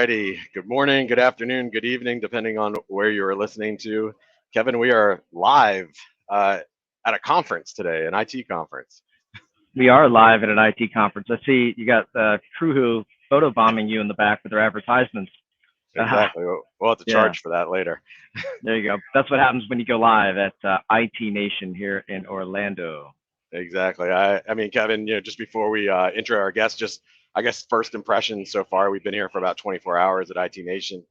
righty. Good morning, good afternoon, good evening, depending on where you are listening to. Kevin, we are live uh, at a conference today, an IT conference. We are live at an IT conference. I see you got Truhu photobombing you in the back with their advertisements. Ah, Exactly. We'll have to yeah, charge for that later. there you go. That's what happens when you go live at IT Nation here in Orlando. Exactly. I mean, Kevin, just before we intro our guests, just I guess first impressions so far. We've been here for about 24 hours at IT Nation.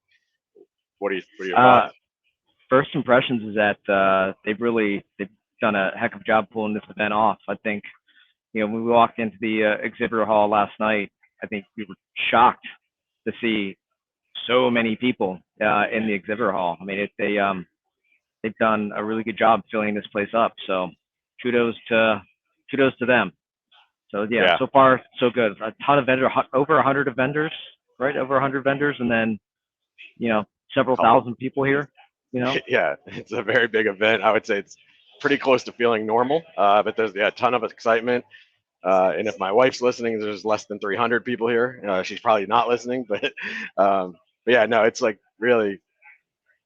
What are your Uh, thoughts? First impressions is that they've done a heck of a job pulling this event off. I think when we walked into the exhibitor hall last night, I think we were shocked to see so many people in the exhibitor hall. I mean, they've done a really good job filling this place up. So kudos to kudos to them. So yeah, Yeah. so far so good. A ton of vendors, over 100 of vendors, right? Over 100 vendors, and then you know several Couple. thousand people here. You know, Yeah, it's a very big event. I would say it's pretty close to feeling normal, but there's a ton of excitement. And if my wife's listening, there's less than 300 people here. She's probably not listening, but yeah, no, it's like really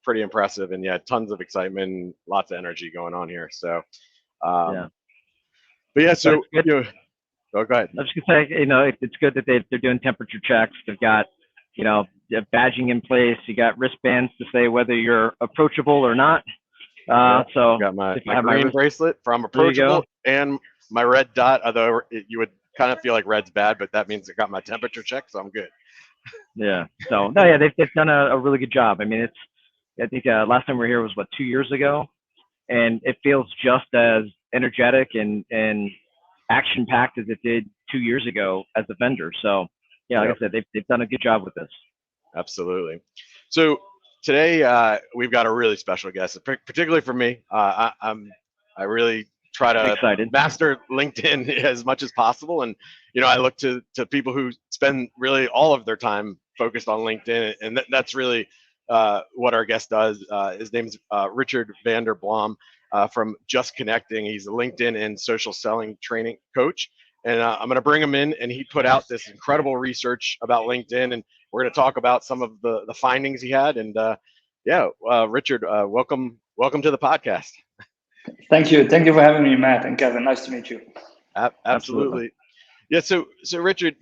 pretty impressive, and yeah, tons of excitement, lots of energy going on here. So, yeah. um, but yeah, But it's so good. oh, go ahead. I was gonna say, it's good that they're doing temperature checks. They've got, they have badging in place. You got wristbands to say whether you're approachable or not. Yeah, So got my if I my have my green wrist, bracelet from there you go. approachable, and my red dot. Although you would kind of feel like red's bad, but that means I got my temperature check, so I'm good. Yeah. So no, yeah, they've done a really good job. I mean, I think last time we were here was what 2 years ago, and it feels just as energetic and action packed as it did 2 years ago as a vendor. So yeah, like Yep. I said, they've done a good job with this. Absolutely. So today we've got a really special guest, particularly for me. I really try I'm to excited. master LinkedIn as much as possible, and I look to people who spend really all of their time focused on LinkedIn, and that's really what our guest does. His name's Richard Vander Blom from Just Connecting. He's a LinkedIn and social selling training coach. And I'm going to bring him in, and he put out this incredible research about LinkedIn, and we're going to talk about some of the findings he had. And Richard, welcome to the podcast. Thank you. Thank you for having me, Matt and Kevin. Nice to meet you. Absolutely. Absolutely. Yeah. So Richard,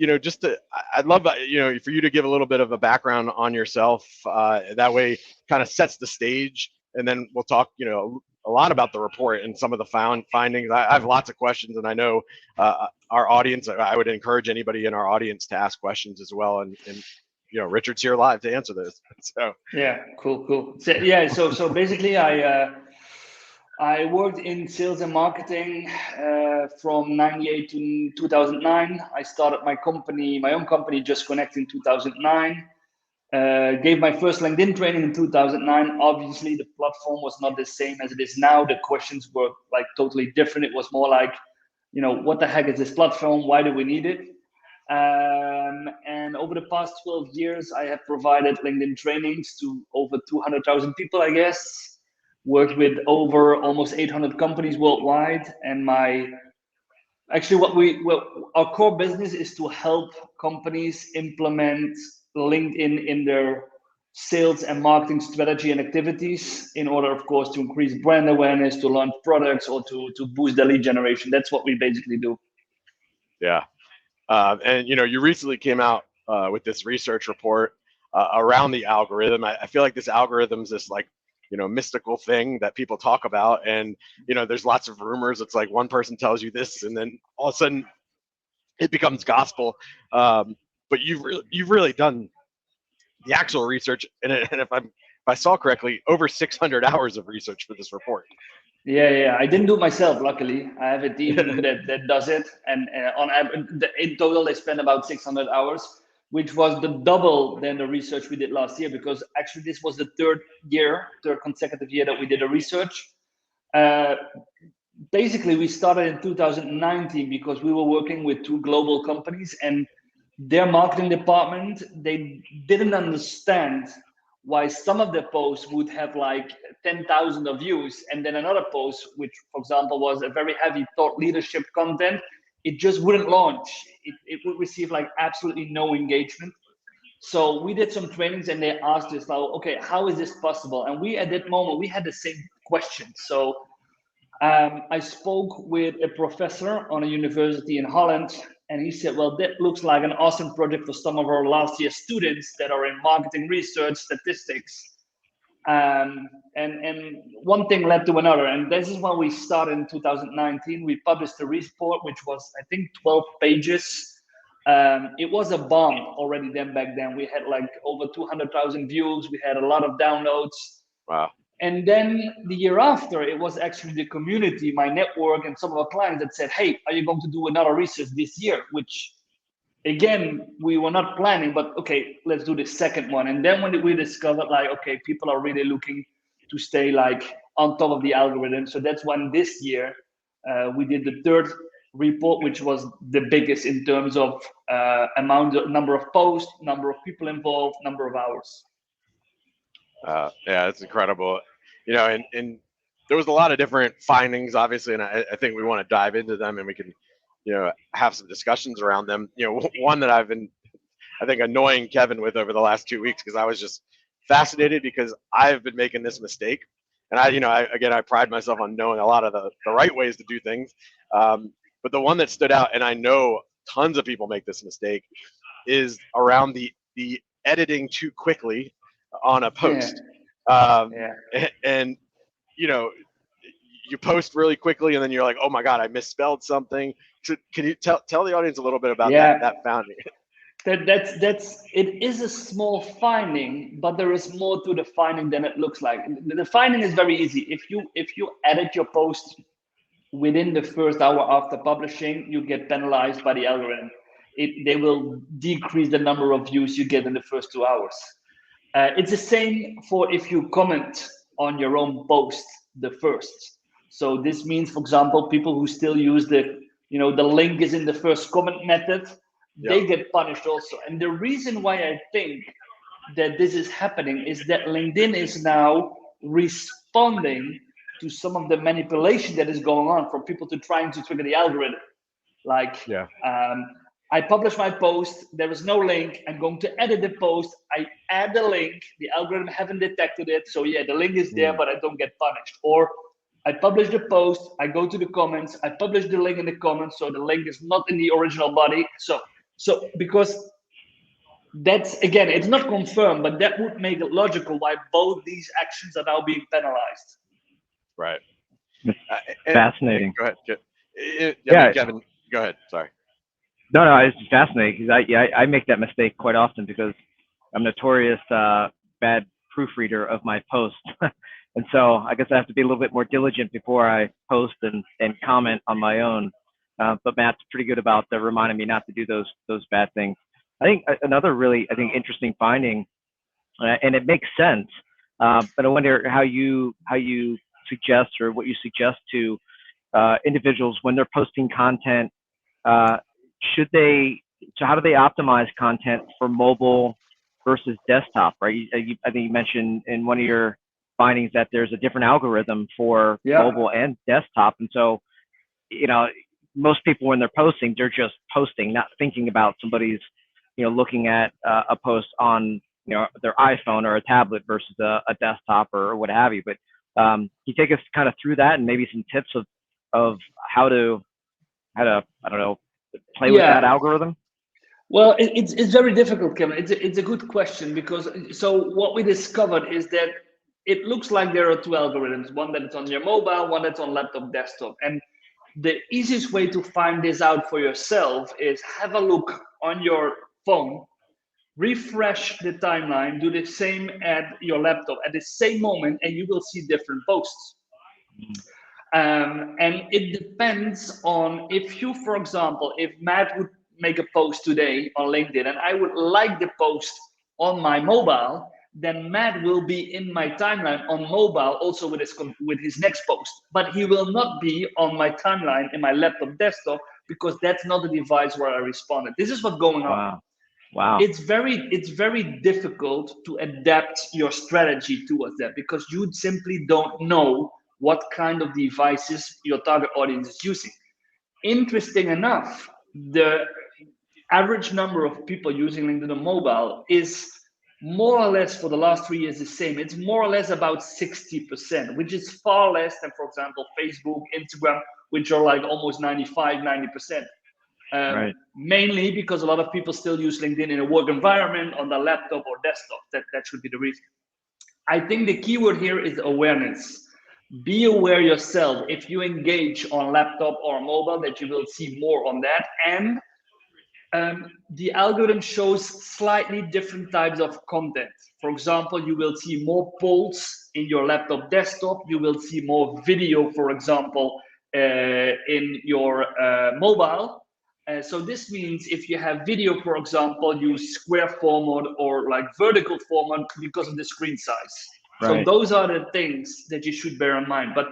I'd love, for you to give a little bit of a background on yourself. That way, kind of sets the stage, and then we'll talk, a lot about the report and some of the findings. I have lots of questions, and I know our audience. I would encourage anybody in our audience to ask questions as well, and Richard's here live to answer those. So Yeah, cool. So basically, I worked in sales and marketing from '98 to 2009. I started my own company, Just Connect, in 2009. Gave my first LinkedIn training in 2009. Obviously, the platform was not the same as it is now. The questions were like totally different. It was more like, what the heck is this platform? Why do we need it? And over the past 12 years, I have provided LinkedIn trainings to over 200,000 people, I guess. Worked with over almost 800 companies worldwide. And our core business is to help companies implement LinkedIn in their sales and marketing strategy and activities in order, of course, to increase brand awareness, to launch products, or to boost the lead generation. That's what we basically do. yeah, and you recently came out with this research report around the algorithm. I feel like this algorithm is this like mystical thing that people talk about, and there's lots of rumors. It's like one person tells you this, and then all of a sudden it becomes gospel. But you've really done the actual research, and if I saw correctly, over 600 hours of research for this report. Yeah. I didn't do it myself. Luckily, I have a team that does it, and in total they spend about 600 hours, which was the double than the research we did last year. Because actually, this was the third consecutive year that we did a research. Uh, Basically, we started in 2019 because we were working with two global companies, and their marketing department, they didn't understand why some of the posts would have like 10,000 of views, and then another post, which for example was a very heavy thought leadership content, it just wouldn't launch. It would receive like absolutely no engagement. So we did some trainings and they asked us, like, okay, how is this possible? And we, at that moment, we had the same question. So I spoke with a professor on a university in Holland, and he said, well, that looks like an awesome project for some of our last year students that are in marketing research, statistics. And one thing led to another. And this is when we started in 2019. We published a report, which was, I think, 12 pages. It was a bomb already then back then. We had like over 200,000 views. We had a lot of downloads. Wow. And then the year after, it was actually the community, my network, and some of our clients that said, hey, are you going to do another research this year? Which, again, we were not planning, but okay, let's do the second one. And then when we discovered, like, okay, people are really looking to stay like on top of the algorithm. So that's when this year we did the third report, which was the biggest in terms of number of posts, number of people involved, number of hours. Yeah, it's incredible. You know, and there was a lot of different findings, obviously, and I think we want to dive into them, and we can, you know, have some discussions around them. You know, one that I've been, I think, annoying Kevin with over the last 2 weeks, because I was just fascinated, because I've been making this mistake, and I pride myself on knowing a lot of the right ways to do things. But the one that stood out, and I know tons of people make this mistake, is around the editing too quickly on a post. And you know, you post really quickly and then you're like, oh my god, I misspelled something. So can you tell the audience a little bit about that finding? That's it is a small finding, but there is more to the finding than it looks like. The finding is very easy. If you edit your post within the first hour after publishing, you get penalized by the algorithm. They will decrease the number of views you get in the first 2 hours. It's the same for if you comment on your own post the first. So this means, for example, people who still use the link is in the first comment method, they get punished also. And the reason why I think that this is happening is that LinkedIn is now responding to some of the manipulation that is going on from people trying to trigger the algorithm. Like, I publish my post, there is no link, I'm going to edit the post, I add the link, the algorithm haven't detected it, so yeah, the link is there, but I don't get punished. Or I publish the post, I go to the comments, I publish the link in the comments, so the link is not in the original body. So because that's, again, it's not confirmed, but that would make it logical why both these actions are now being penalized. Right. Fascinating. Go ahead. Yeah, Kevin, go ahead. Sorry. No, it's fascinating, because I make that mistake quite often, because I'm notorious bad proofreader of my posts. And so I guess I have to be a little bit more diligent before I post and comment on my own. But Matt's pretty good about reminding me not to do those bad things. I think another really, interesting finding, and it makes sense, but I wonder how you suggest, or what you suggest to individuals when they're posting content. How do they optimize content for mobile versus desktop, right? I think you mentioned in one of your findings that there's a different algorithm for mobile and desktop. And so, most people, when they're posting, they're just posting, not thinking about somebody's, looking at a post on, their iPhone or a tablet versus a desktop or what have you. But can you take us kind of through that, and maybe some tips of how to, I don't know, play with that algorithm? Well, it's very difficult, Kevin. It's a good question, because so what we discovered is that it looks like there are two algorithms, one that's on your mobile, one that's on laptop, desktop. And the easiest way to find this out for yourself is have a look on your phone, refresh the timeline, do the same at your laptop at the same moment, and you will see different posts. And it depends on if you, for example, if Matt would make a post today on LinkedIn and I would like the post on my mobile, then Matt will be in my timeline on mobile also with his next post, but he will not be on my timeline in my laptop desktop, because that's not the device where I responded. This is what's going on. Wow. It's very difficult to adapt your strategy towards that, because you simply don't know what kind of devices your target audience is using. Interesting enough, average number of people using LinkedIn on mobile is more or less for the last 3 years the same. It's more or less about 60%, which is far less than, for example, Facebook, Instagram, which are like almost 95, 90%. Right. Mainly because a lot of people still use LinkedIn in a work environment on the laptop or desktop. That should be the reason. I think the keyword here is awareness. Be aware yourself. If you engage on laptop or mobile, that you will see more on that. And the algorithm shows slightly different types of content. For example, you will see more polls in your laptop desktop. You will see more video, for example, in your mobile. So this means if you have video, for example, use square format or like vertical format because of the screen size. Right. So those are the things that you should bear in mind. But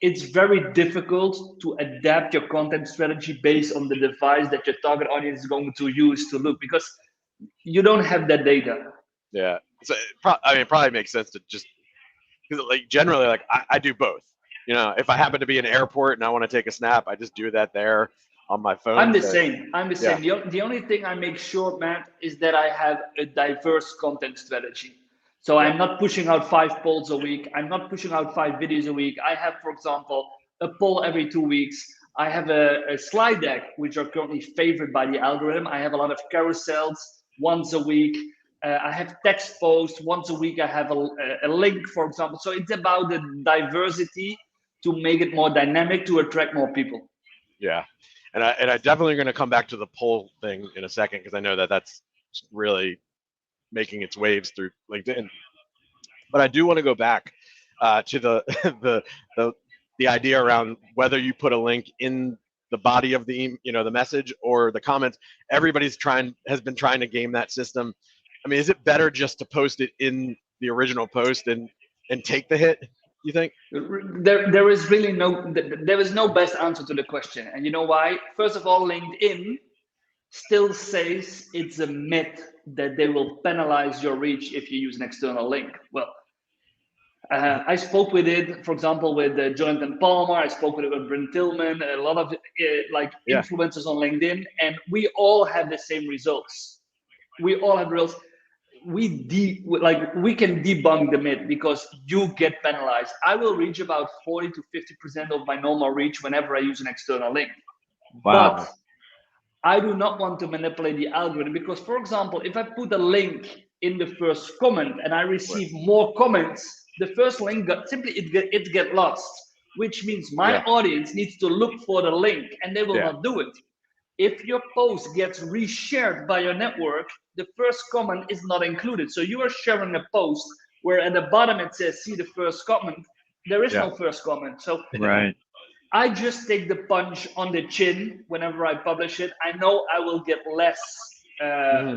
it's very difficult to adapt your content strategy based on the device that your target audience is going to use to look, because you don't have that data. Yeah. So it probably makes sense to just, because like generally, like I do both. You know, if I happen to be in an airport and I want to take a snap, I just do that there on my phone. I'm the same. The only thing I make sure, Matt, is that I have a diverse content strategy. So I'm not pushing out 5 polls a week. I'm not pushing out 5 videos a week. I have, for example, a poll every 2 weeks. I have a slide deck, which are currently favored by the algorithm. I have a lot of carousels once a week. I have text posts once a week. I have a link, for example. So it's about the diversity to make it more dynamic, to attract more people. Yeah. And I definitely going to come back to the poll thing in a second, because I know that that's really making its waves through LinkedIn. But I do want to go back to the idea around whether you put a link in the body of the the message or the comments. Everybody's has been trying to game that system. I mean, is it better just to post it in the original post and take the hit, you think? There is really no best answer to the question. And you know why? First of all, LinkedIn still says it's a myth that they will penalize your reach if you use an external link. Well, I spoke with it, for example, with Jonathan Palmer. I spoke with Brent Tillman, a lot of influencers on LinkedIn, and we all have the same results. We all have results. We can debunk the myth because you get penalized. I will reach about 40 to 50% of my normal reach whenever I use an external link. Wow. But I do not want to manipulate the algorithm, because, for example, if I put a link in the first comment and I receive more comments, the first link it get lost, which means my audience needs to look for the link, and they will not do it. If your post gets reshared by your network, the first comment is not included. So you are sharing a post where at the bottom it says see the first comment. There is no first comment. So Right. I just take the punch on the chin whenever I publish it. I know I will get less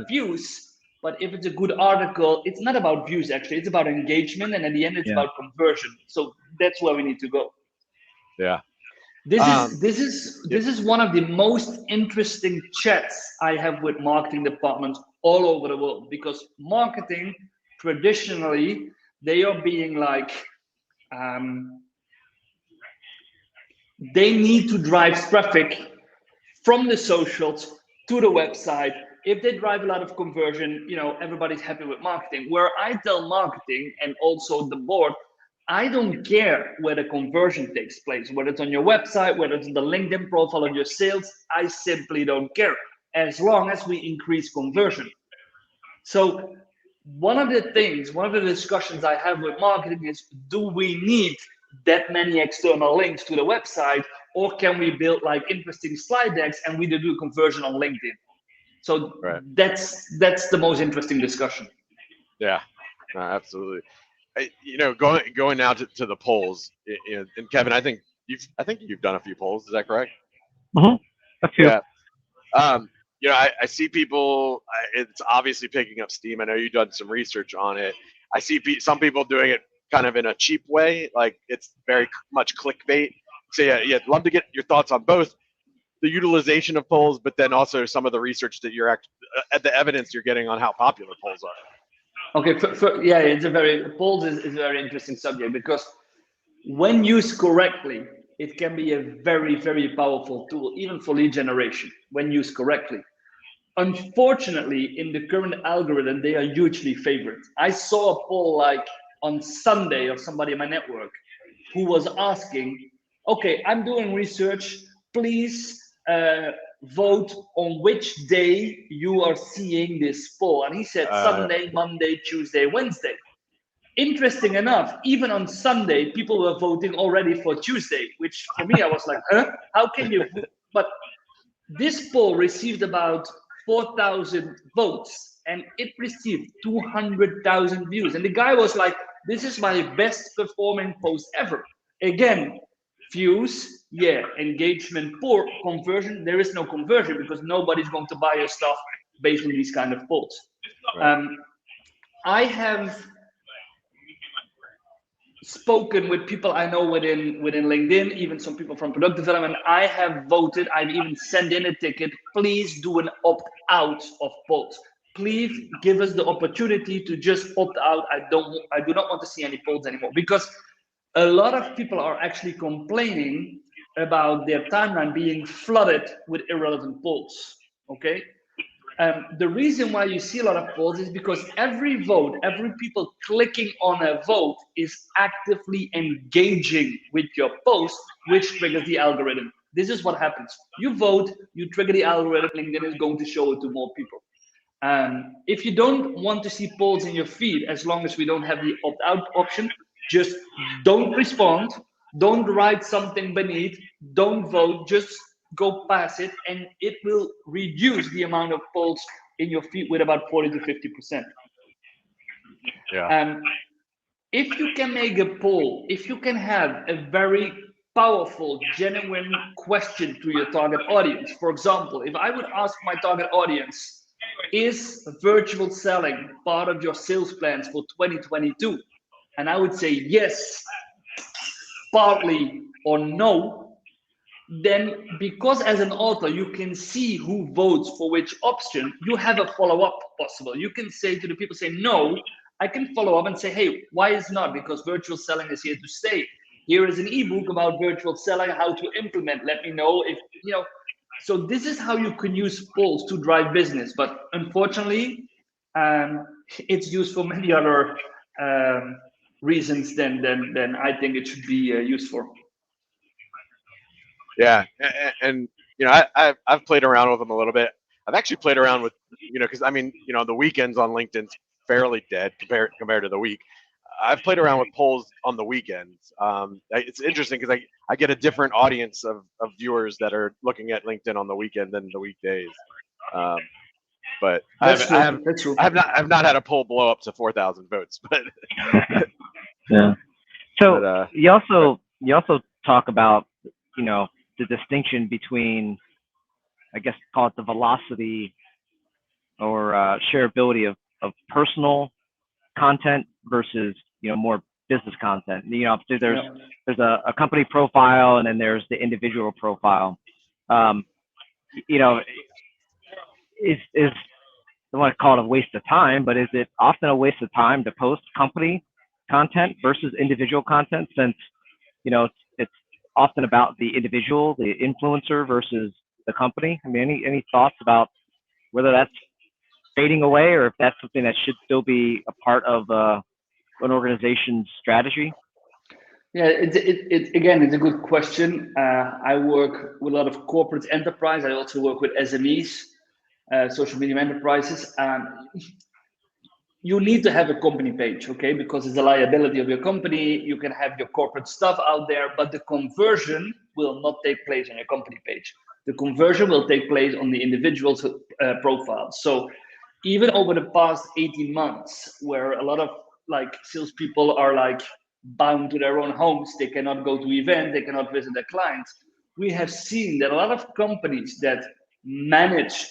views, but if it's a good article, it's not about views, actually. It's about engagement, and at the end, it's about conversion. So that's where we need to go. Yeah. This is one of the most interesting chats I have with marketing departments all over the world, because marketing traditionally, they are being like, they need to drive traffic from the socials to the website. If they drive a lot of conversion, everybody's happy with marketing. Where I tell marketing and also the board, I don't care where the conversion takes place, whether it's on your website, whether it's in the LinkedIn profile of your sales. I simply don't care, as long as we increase conversion. So one of the discussions I have with marketing is, do we need that many external links to the website, or can we build like interesting slide decks and we do conversion on LinkedIn? So that's the most interesting discussion. Yeah, no, absolutely. Going now to the polls, and Kevin, I think you've done a few polls. Is that correct? A few. Yeah. I see people. It's obviously picking up steam. I know you've done some research on it. I see some people doing it kind of in a cheap way, like it's very much clickbait. So yeah, I'd love to get your thoughts on both the utilization of polls, but then also some of the research that you're the evidence you're getting on how popular polls are. Okay, polls is a very interesting subject, because when used correctly, it can be a very, very powerful tool, even for lead generation, when used correctly. unfortunately, in the current algorithm, they are hugely favored. I saw a poll like on Sunday of somebody in my network who was asking, okay, I'm doing research, please vote on which day you are seeing this poll. And he said Sunday, Monday, Tuesday, Wednesday. Interesting enough, even on Sunday, people were voting already for Tuesday, which for me, I was like, huh? How can you? But this poll received about 4,000 votes and it received 200,000 views. And the guy was like, this is my best performing post ever. Again, views, yeah, engagement, poor conversion. There is no conversion because nobody's going to buy your stuff based on these kind of polls. Right. I have spoken with people I know within LinkedIn, even some people from product development. I have voted. I've even sent in a ticket. Please do an opt-out of polls. Please give us the opportunity to just opt out. I do not want to see any polls anymore, because a lot of people are actually complaining about their timeline being flooded with irrelevant polls. Okay. The reason why you see a lot of polls is because every vote, every people clicking on a vote is actively engaging with your post, which triggers the algorithm. This is what happens. You vote, you trigger the algorithm, LinkedIn is going to show it to more people. If you don't want to see polls in your feed, as long as we don't have the opt-out option, just don't respond, don't write something beneath, don't vote, just go past it, and it will reduce the amount of polls in your feed with about 40 to 50%. Yeah. If you can make a poll, if you can have a very powerful, genuine question to your target audience. For example, if I would ask my target audience, is virtual selling part of your sales plans for 2022? And I would say yes, partly, or no. Then, because as an author you can see who votes for which option, you have a follow-up possible. You can say to the people, say no, I can follow up and say, hey, why is not? Because virtual selling is here to stay. Here is an ebook about virtual selling, how to implement. Let me know if, you know. So this is how you can use polls to drive business. But unfortunately, it's used for many other reasons than I think it should be used for. Yeah, and you know, I've played around with them a little bit. I've actually played around with, you know, because I mean, you know, the weekends on LinkedIn's fairly dead compared to the week. I've played around with polls on the weekends. It's interesting because I get a different audience of viewers that are looking at LinkedIn on the weekend than the weekdays. But That's true. I've not had a poll blow up to 4,000 votes. But yeah. So but, you also talk about, you know, the distinction between, I guess, call it the velocity or shareability of personal content versus, you know, more business content. You know, there's a company profile and then there's the individual profile. You know, is I don't want to call it a waste of time, but is it often a waste of time to post company content versus individual content, since, you know, it's often about the individual, the influencer versus the company? I mean, any thoughts about whether that's fading away or if that's something that should still be a part of an organization's strategy? Yeah, again, it's a good question. I work with a lot of corporate enterprise. I also work with SMEs, social medium enterprises. You need to have a company page, okay? Because it's a liability of your company. You can have your corporate stuff out there, but the conversion will not take place on your company page. The conversion will take place on the individual's profile. So even over the past 18 months, where a lot of like salespeople are like bound to their own homes, they cannot go to events, they cannot visit their clients, we have seen that a lot of companies that managed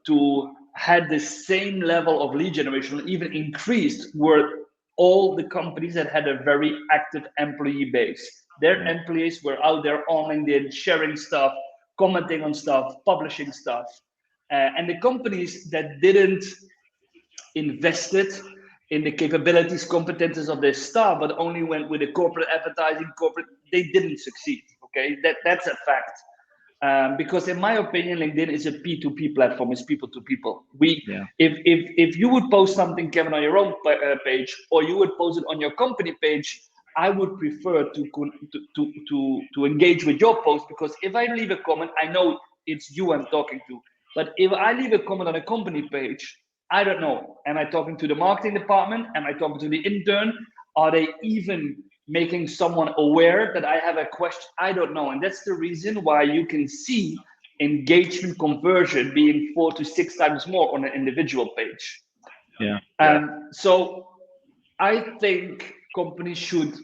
to had the same level of lead generation, even increased, were all the companies that had a very active employee base. Their employees were out there on LinkedIn, sharing stuff, commenting on stuff, publishing stuff. And the companies that didn't invest it in the capabilities, competences of their staff, but only went with the corporate advertising, they didn't succeed. Okay, that's a fact. Because in my opinion, LinkedIn is a P2P platform. It's people to people. Yeah. If you would post something, Kevin, on your own page, or you would post it on your company page, I would prefer to engage with your post, because if I leave a comment, I know it's you I'm talking to. But if I leave a comment on a company page, I don't know. Am I talking to the marketing department? Am I talking to the intern? Are they even making someone aware that I have a question? I don't know. And that's the reason why you can see engagement conversion being 4 to 6 times more on an individual page. Yeah. So I think companies should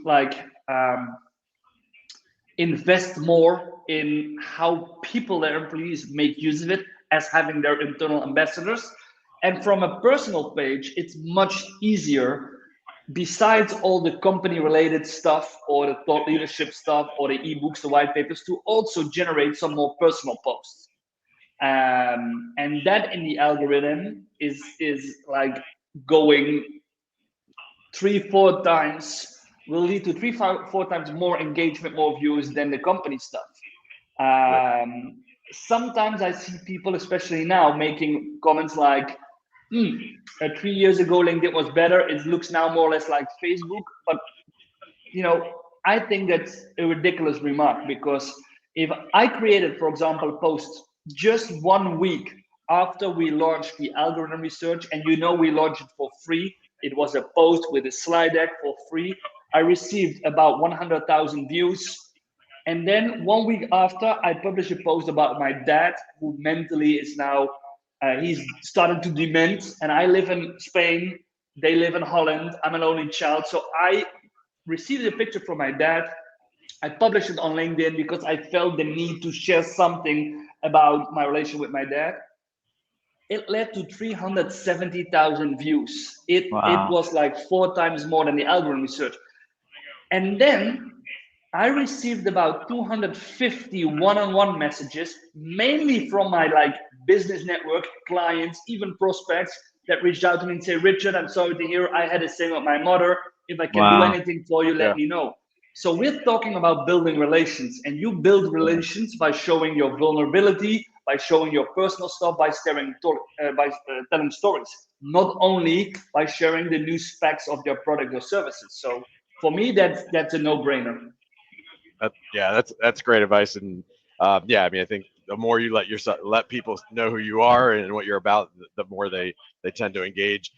invest more in how people, their employees, make use of it as having their internal ambassadors. And from a personal page, it's much easier, besides all the company related stuff or the thought leadership stuff or the ebooks, the white papers, to also generate some more personal posts. And that in the algorithm is like going 3-4 times, will lead to 3-4 times more engagement, more views than the company stuff. Sometimes I see people, especially now, making comments like, 3 years ago LinkedIn was better, it looks now more or less like Facebook. But I think that's a ridiculous remark, because if I created, for example, a post just 1 week after we launched the algorithm research, and we launched it for free, it was a post with a slide deck for free, I received about 100,000 views. And then 1 week after, I published a post about my dad, who mentally is now, he's starting to dement, and I live in Spain, they live in Holland, I'm an only child. So I received a picture from my dad. I published it on LinkedIn because I felt the need to share something about my relation with my dad. It led to 370,000 views. It was like 4 times more than the algorithm research. And then I received about 250 one-on-one messages, mainly from my business network, clients, even prospects, that reached out to me and say, Richard, I'm sorry to hear I had the same with my mother. If I can do anything for you, let me know. So we're talking about building relations, and you build relations by showing your vulnerability, by showing your personal stuff, by telling stories, not only by sharing the new specs of your product or services. So for me, that's a no-brainer. That's great advice. And I mean, I think the more you let people know who you are and what you're about, the more they tend to engage.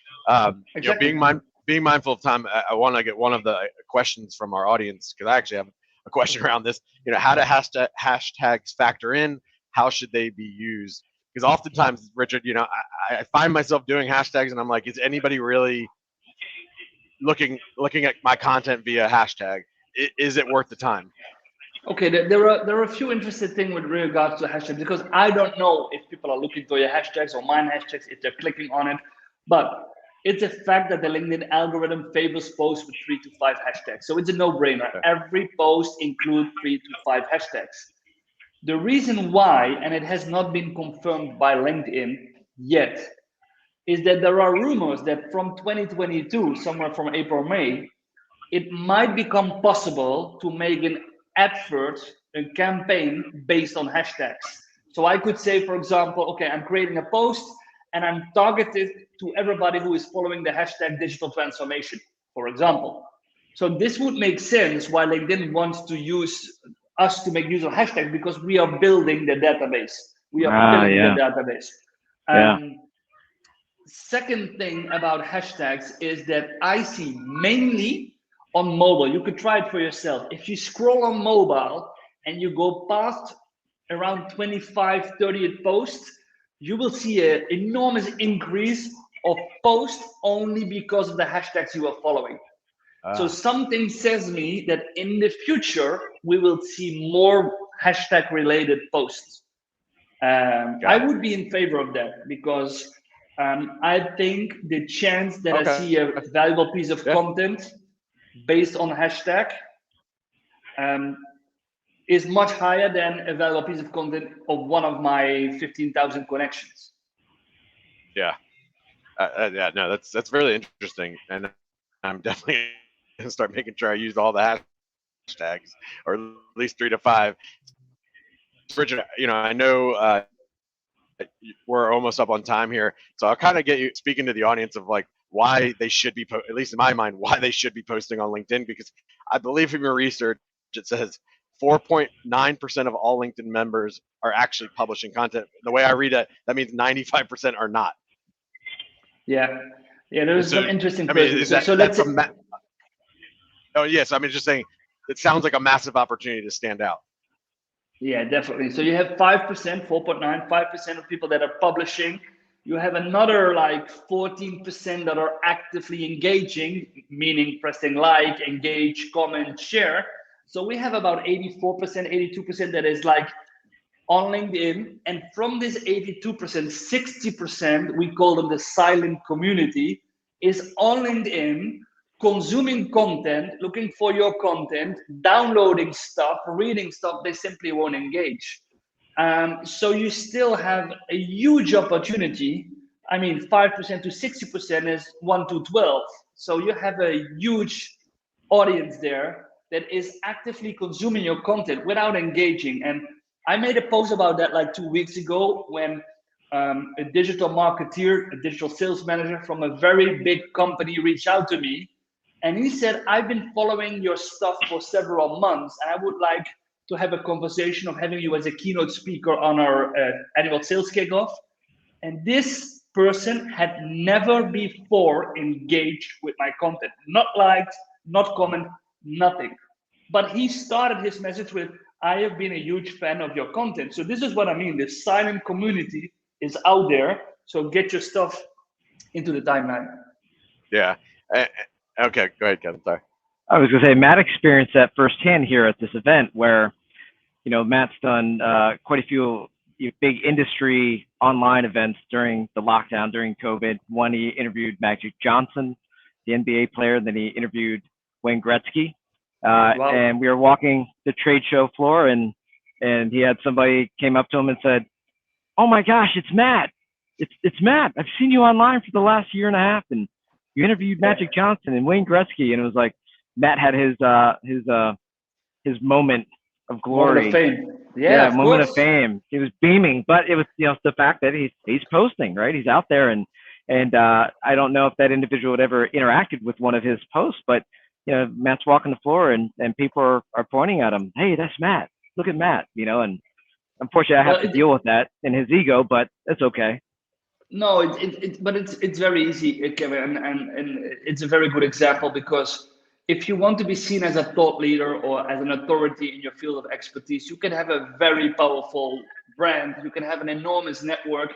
Exactly. Being mindful of time, I want to get one of the questions from our audience, because I actually have a question around this. How do hashtags factor in? How should they be used? Because oftentimes, Richard, I find myself doing hashtags, and I'm like, is anybody really looking at my content via hashtag? Is it worth the time? Okay, there are a few interesting things with regards to hashtags, because I don't know if people are looking for your hashtags or mine hashtags, if they're clicking on it, but it's a fact that the LinkedIn algorithm favors posts with 3 to 5 hashtags. So it's a no-brainer. Okay. Every post includes 3 to 5 hashtags. The reason why, and it has not been confirmed by LinkedIn yet, is that there are rumors that from 2022, somewhere from April, May, it might become possible to make an advert, a campaign based on hashtags. So I could say, for example, okay, I'm creating a post and I'm targeted to everybody who is following the hashtag digital transformation, for example. So this would make sense why LinkedIn wants to use us to make use of hashtags, because we are building the database. We are filling the database. Second thing about hashtags is that I see mainly on mobile. You could try it for yourself. If you scroll on mobile and you go past around 25, 30th posts, you will see an enormous increase of posts only because of the hashtags you are following. So something says me that in the future, we will see more hashtag related posts. I would be in favor of that, because I think the chance that I see a valuable piece of content based on hashtag is much higher than a valuable piece of content of one of my 15,000 connections. No, that's really interesting, and I'm definitely gonna start making sure I use all the hashtags, or at least 3 to 5. Richard, I know we're almost up on time here, so I'll kind of get you speaking to the audience of like why they should be, at least in my mind, why they should be posting on LinkedIn, because I believe from your research it says 4.9% of all LinkedIn members are actually publishing content. The way I read it, that means 95% are not. Yeah, yeah. There's So, some interesting I mean, questions. is So, that so let's that's say, oh yes, I mean just saying it sounds like a massive opportunity to stand out. yeah, definitely. So you have 5%, 4.9, 5% of people that are publishing. You have another like 14% that are actively engaging, meaning pressing like, engage, comment, share. So we have about 84%, 82% that is like on LinkedIn. And from this 82%, 60%, we call them the silent community, is on LinkedIn, consuming content, looking for your content, downloading stuff, reading stuff. They simply won't engage. So you still have a huge opportunity. I mean, 5% to 60% is 1 to 12. So you have a huge audience there that is actively consuming your content without engaging. And I made a post about that like 2 weeks ago when a digital marketeer, a digital sales manager from a very big company reached out to me. And he said, I've been following your stuff for several months, and I would like to have a conversation of having you as a keynote speaker on our annual sales kickoff. And this person had never before engaged with my content, not liked, not comment, nothing. But he started his message with, I have been a huge fan of your content. So this is what I mean. The silent community is out there. So get your stuff into the timeline. Yeah. Okay, go ahead, Kevin. Sorry. I was going to say, Matt experienced that firsthand here at this event where, Matt's done quite a few big industry online events during the lockdown, during COVID. One, he interviewed Magic Johnson, the NBA player, and then he interviewed Wayne Gretzky. Wow. And we were walking the trade show floor, and he had somebody came up to him and said, "Oh my gosh, it's Matt! It's Matt! I've seen you online for the last year and a half, and you interviewed Magic Johnson and Wayne Gretzky." And it was like Matt had his moment of glory. Moment of fame. Yeah, of moment course. of fame. He was beaming, but it was the fact that he's posting, right? He's out there, and I don't know if that individual had ever interacted with one of his posts, but Matt's walking the floor, and people are pointing at him. Hey, that's Matt. Look at Matt. And unfortunately, I have to deal with that in his ego, but that's okay. No, but it's very easy, Kevin, and it's a very good example, because if you want to be seen as a thought leader or as an authority in your field of expertise, you can have a very powerful brand, you can have an enormous network,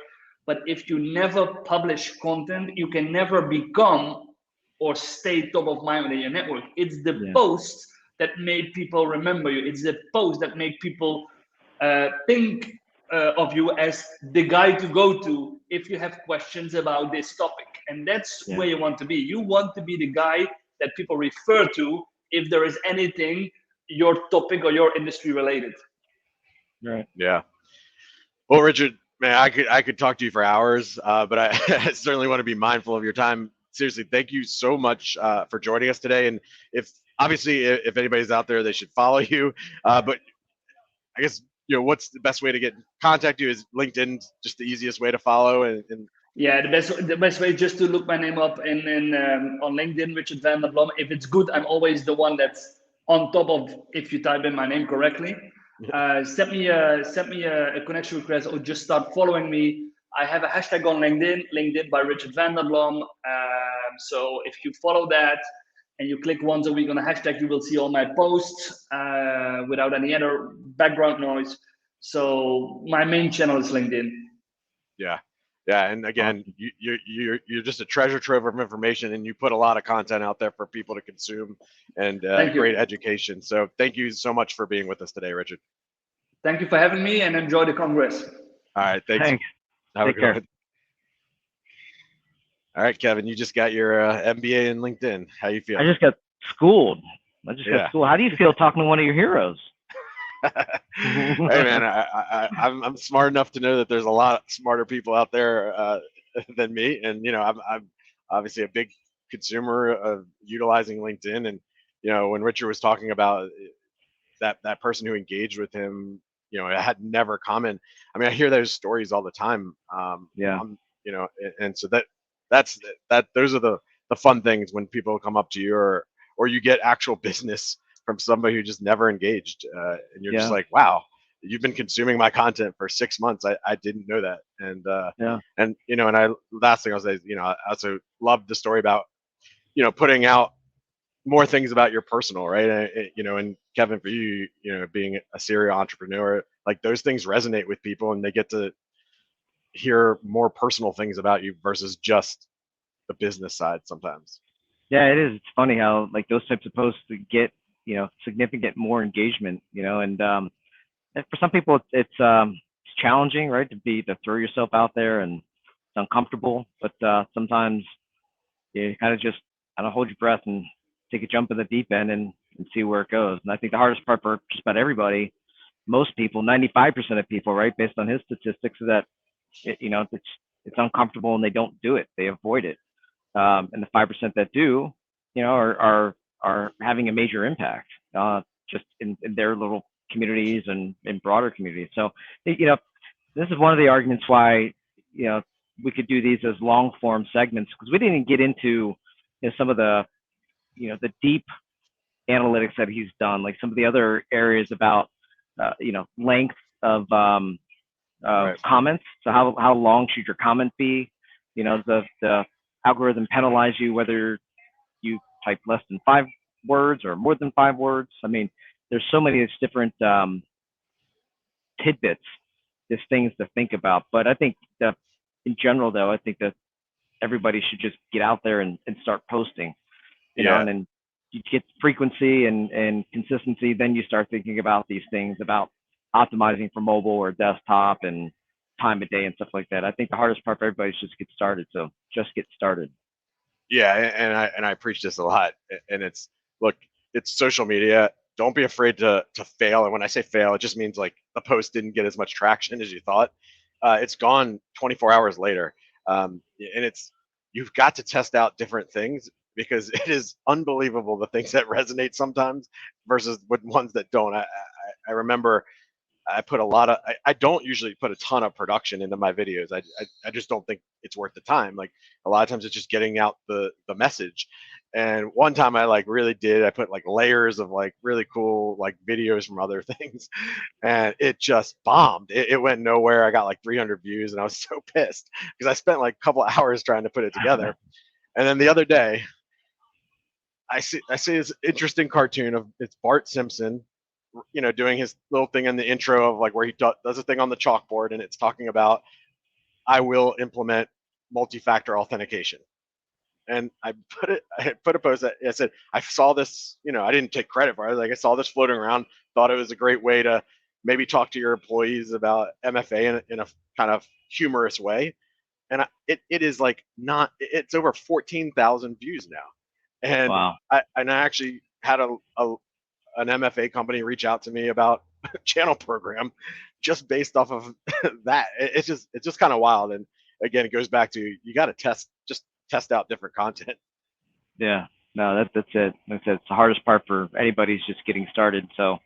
but if you never publish content, you can never become or stay top of mind in your network. It's the posts that make people remember you. It's the posts that make people think of you as the guy to go to if you have questions about this topic. And that's where you want to be. You want to be the guy that people refer to if there is anything your topic or your industry related. Right. Yeah. Well, Richard, man, I could talk to you for hours, but I certainly want to be mindful of your time. Seriously, thank you so much for joining us today. And if anybody's out there, they should follow you. But I guess what's the best way to get in contact you? Is LinkedIn just the easiest way to follow? And yeah, the best way is just to look my name up on LinkedIn, Richard van der Blom. If it's good, I'm always the one that's on top of if you type in my name correctly. Send me a connection request, or just start following me. I have a hashtag on LinkedIn by Richard van der Blom. So if you follow that and you click once a week on the hashtag, you will see all my posts without any other background noise. So my main channel is LinkedIn. Yeah. And again, you're just a treasure trove of information, and you put a lot of content out there for people to consume, and great education. So thank you so much for being with us today, Richard. Thank you for having me, and enjoy the Congress. All right. Thanks. Have a good one. All right, Kevin, you just got your MBA in LinkedIn. How you feel? I just got schooled. How do you feel talking to one of your heroes? Hey man, I'm smart enough to know that there's a lot smarter people out there than me, and I'm obviously a big consumer of utilizing LinkedIn. And when Richard was talking about that person who engaged with him, I had never commented. I mean, I hear those stories all the time. Yeah. And so those are the fun things when people come up to you, or you get actual business from somebody who just never engaged, and you're just Yeah. like, wow, you've been consuming my content for 6 months. I didn't know that. Yeah. And last thing I'll say is, I also love the story about, putting out more things about your personal, right? And Kevin, for you, being a serial entrepreneur, like those things resonate with people, and they get to hear more personal things about you versus just the business side sometimes. Yeah, it is. It's funny how like those types of posts get, significant more engagement, and for some people it's challenging, right? To throw yourself out there, and it's uncomfortable, but sometimes you kind of just kind of hold your breath and take a jump in the deep end and see where it goes. And I think the hardest part for just about everybody, most people, 95% of people, right, based on his statistics, is that it's uncomfortable and they don't do it. They avoid it. And the 5% that do, are having a major impact, just in their little communities and in broader communities. So, this is one of the arguments why, we could do these as long form segments, because we didn't get into, some of the, the deep analytics that he's done, like some of the other areas about, length of Right. comments. So how long should your comment be? The algorithm penalize you whether you type less than 5 words or more than 5 words. I mean, there's so many different tidbits, there's things to think about. But I think that in general, though, I think that everybody should just get out there and start posting, Yeah. and then you get frequency and consistency. Then you start thinking about these things about optimizing for mobile or desktop and time of day and stuff like that. I think the hardest part for everybody is just get started. So just get started. Yeah, and I preach this a lot, and look, it's social media. Don't be afraid to fail. And when I say fail, it just means like the post didn't get as much traction as you thought. It's gone 24 hours later, and you've got to test out different things, because it is unbelievable the things that resonate sometimes versus with ones that don't. I remember I put a lot of I don't usually put a ton of production into my videos. I just don't think it's worth the time. Like a lot of times it's just getting out the message. And one time I like really did, I put like layers of like really cool like videos from other things, and it just bombed. It went nowhere. I got like 300 views, and I was so pissed because I spent like a couple of hours trying to put it together. And then the other day I see this interesting cartoon of it's Bart Simpson, doing his little thing in the intro of like where he does a thing on the chalkboard, and it's talking about I will implement multi-factor authentication. And I put a post that I said I saw this, I didn't take credit for it. Like I saw this floating around, thought it was a great way to maybe talk to your employees about MFA in a kind of humorous way. And it is like not it's over 14,000 views now. And Wow. I actually had an MFA company reach out to me about a channel program just based off of that. It's just kind of wild. And again, it goes back to you got to test out different content. Yeah. No, that's it. Like I said, it's the hardest part for anybody is just getting started. So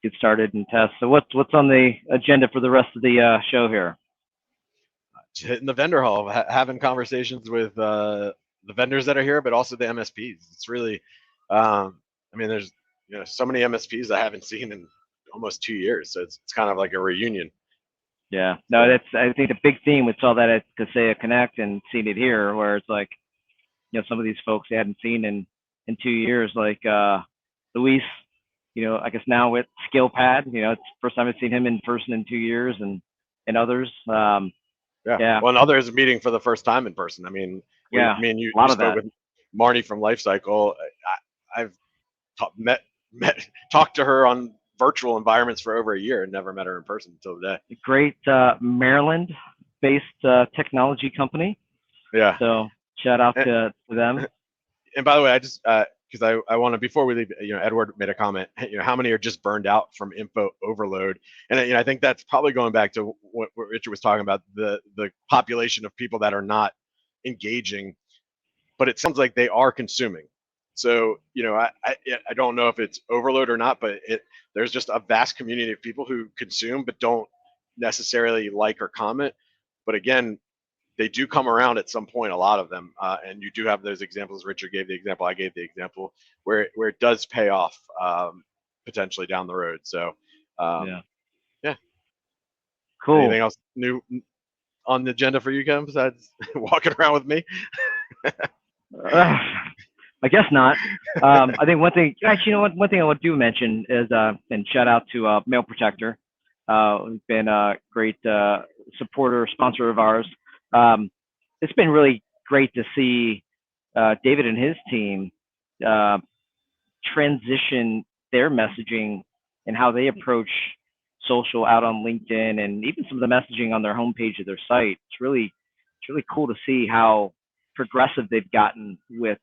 get started and test. So what's on the agenda for the rest of the show here? Just hitting the vendor hall, having conversations with the vendors that are here, but also the MSPs. It's really, I mean, there's so many MSPs I haven't seen in almost 2 years, so it's kind of like a reunion. Yeah. No, that's I think the big theme with all that at Kaseya Connect and seeing it here, where it's like, some of these folks they hadn't seen in 2 years, like Luis, I guess now with SkillPad, it's the first time I've seen him in person in 2 years, and others. Yeah. Yeah. Well, and others meeting for the first time in person. I mean, Yeah. me and you A lot of spoke that. with Marnie from Lifecycle. I've talked to her on virtual environments for over a year and never met her in person until today. Great Maryland-based technology company. Yeah. So shout out to them. And by the way, I just because I want to before we leave, Edward made a comment. How many are just burned out from info overload? And I think that's probably going back to what Richard was talking about, the population of people that are not engaging, but it sounds like they are consuming. So, I don't know if it's overload or not, but there's just a vast community of people who consume but don't necessarily like or comment. But again, they do come around at some point, a lot of them, and you do have those examples. Richard gave the example, I gave the example, where it does pay off, potentially down the road. So, Yeah. yeah. Cool. Anything else new on the agenda for you, Kevin, besides walking around with me? I guess not. I think one thing, actually, one thing I would do mention is, and shout out to Mail Protector, who's been a great supporter, sponsor of ours. It's been really great to see David and his team transition their messaging and how they approach social out on LinkedIn, and even some of the messaging on their homepage of their site. It's really cool to see how progressive they've gotten with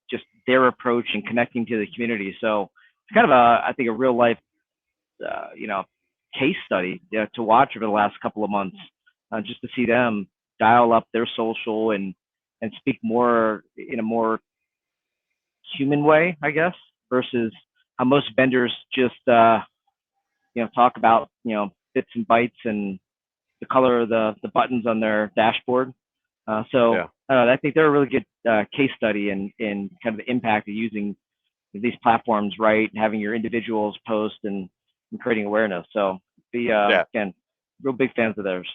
just their approach and connecting to the community. So it's kind of I think a real life case study to watch over the last couple of months, just to see them dial up their social and speak more in a more human way, I guess, versus how most vendors just talk about bits and bytes and the color of the buttons on their dashboard. So Yeah. I think they're a really good case study in kind of the impact of using these platforms, right? Having your individuals post and creating awareness. So again, real big fans of theirs.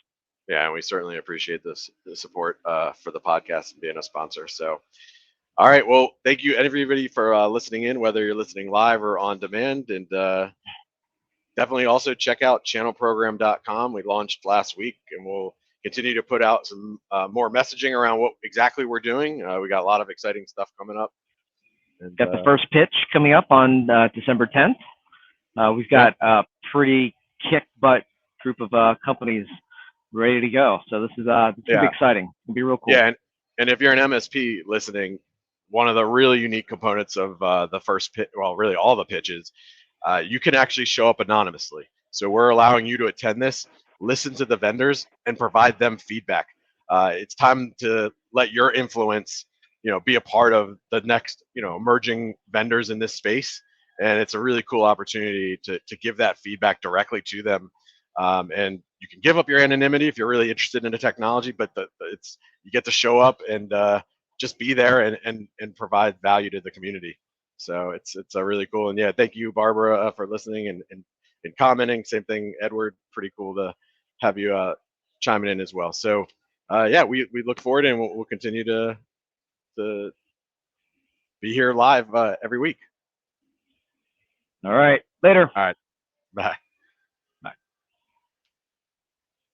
Yeah, and we certainly appreciate the support for the podcast and being a sponsor. So, all right, well, thank you everybody for listening in, whether you're listening live or on demand, and definitely also check out channelprogram.com. We launched last week, and we'll continue to put out some more messaging around what exactly we're doing. We got a lot of exciting stuff coming up. And, got the first pitch coming up on December 10th. We've got a pretty kick butt group of companies ready to go. So this is gonna be exciting. It'll be real cool. Yeah, and if you're an MSP listening, one of the really unique components of the first pitch, well, really all the pitches, you can actually show up anonymously. So we're allowing you to attend this, listen to the vendors, and provide them feedback. It's time to let your influence, be a part of the next, emerging vendors in this space. And it's a really cool opportunity to give that feedback directly to them. And you can give up your anonymity if you're really interested in the technology, but you get to show up and just be there and provide value to the community. So it's a really cool. And yeah, thank you, Barbara, for listening and commenting. Same thing, Edward. Pretty cool to have you chiming in as well. So yeah, we look forward, and we'll continue to be here live every week. All right, later. All right, bye.